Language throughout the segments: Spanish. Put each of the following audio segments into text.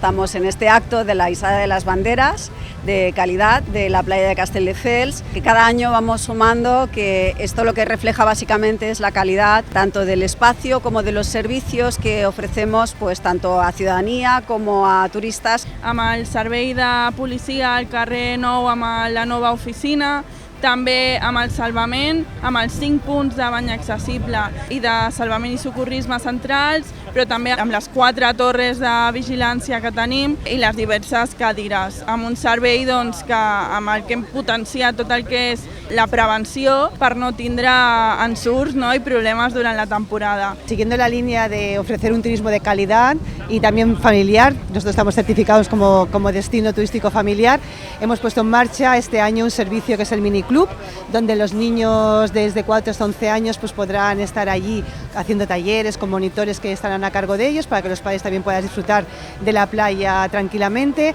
estamos en este acto de la izada de las banderas de calidad de la playa de Castelldefels, que cada año vamos sumando, que esto lo que refleja básicamente es la calidad tanto del espacio como de los servicios que ofrecemos pues tanto a ciudadanía como a turistas. Amb el servei de policia al carrer Nou, amb la nova oficina, també amb el salvament, amb els 5 punts de bany accessible i de salvament i socorrisme centrals, però també amb les 4 torres de vigilància que tenim i les diverses cadires, amb un servei que, amb el que hem potenciat tot el que és la prevenció per no tindre ensurts i problemes durant la temporada. Siguiendo la línea de ofrecer un turismo de calidad y también familiar, nosotros estamos certificados como destino turístico familiar, hemos puesto en marcha este año un servicio que es el miniclub, donde los niños desde 4 hasta 11 años pues podrán estar allí haciendo talleres con monitores que estarán a cargo de ellos para que los padres también puedan disfrutar de la playa tranquilamente.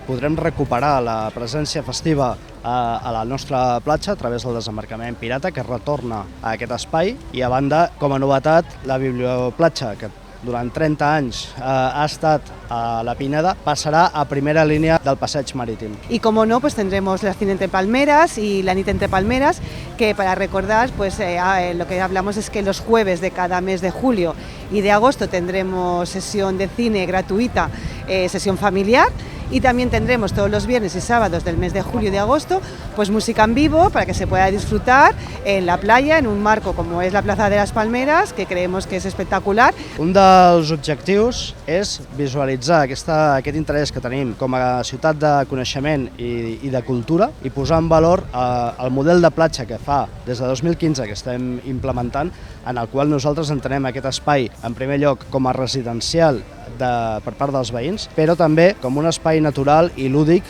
Podrem recuperar la presència festiva a la nostra platja a través del desembarcament pirata, que retorna a aquest espai, i a banda, com a novetat, la biblioplatja, que durant 30 anys ha estat a la Pineda, pasará a primera línea del passeig marítim. Y como no, pues tendremos la cine entre palmeras y la nit entre palmeras, que para recordar, pues lo que hablamos es que los jueves de cada mes de julio y de agosto tendremos sesión de cine gratuita, sesión familiar, y también tendremos todos los viernes y sábados del mes de julio y de agosto pues música en vivo para que se pueda disfrutar en la playa, en un marco como es la Plaza de las Palmeras, que creemos que és espectacular. Un dels objectius és visualitzar aquest interès que tenim com a ciutat de coneixement i de cultura i posar en valor el model de platja que fa des de 2015 que estem implementant, en el qual nosaltres entenem aquest espai en primer lloc com a residencial per part dels veïns, però també com un espai natural i lúdic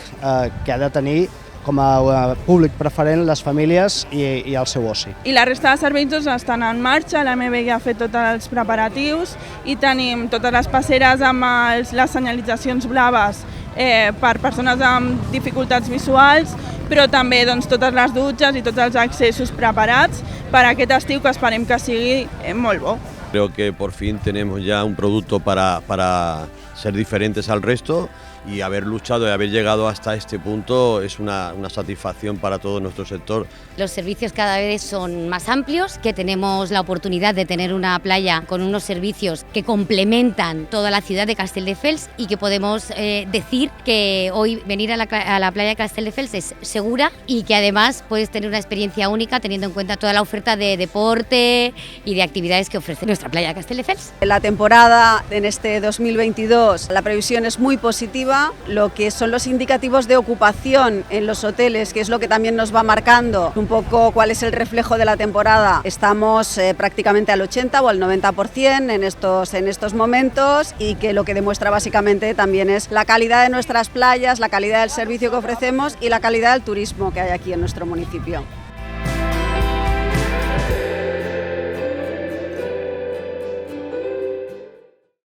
que ha de tenir com a públic preferent les famílies i el seu oci. I la resta de serveis estan en marxa, l'AMB ja ha fet tots els preparatius i tenim totes les passeres amb les senyalitzacions blaves per persones amb dificultats visuals, però també totes les dutxes i tots els accessos preparats per a aquest estiu que esperem que sigui molt bo. Creo que por fin tenemos ya un producto para ser diferentes al resto y haber luchado y haber llegado hasta este punto es una satisfacción para todo nuestro sector. Los servicios cada vez son más amplios, que tenemos la oportunidad de tener una playa con unos servicios que complementan toda la ciudad de Castelldefels y que podemos decir que hoy venir a la playa de Castelldefels es segura y que además puedes tener una experiencia única teniendo en cuenta toda la oferta de deporte y de actividades que ofrece nuestra playa de Castelldefels. La temporada en este 2022, la previsión es muy positiva. Lo que son los indicativos de ocupación en los hoteles, que es lo que también nos va marcando un poco cuál es el reflejo de la temporada. Estamos prácticamente al 80 o al 90% en estos momentos, y que lo que demuestra básicamente también es la calidad de nuestras playas, la calidad del servicio que ofrecemos y la calidad del turismo que hay aquí en nuestro municipio.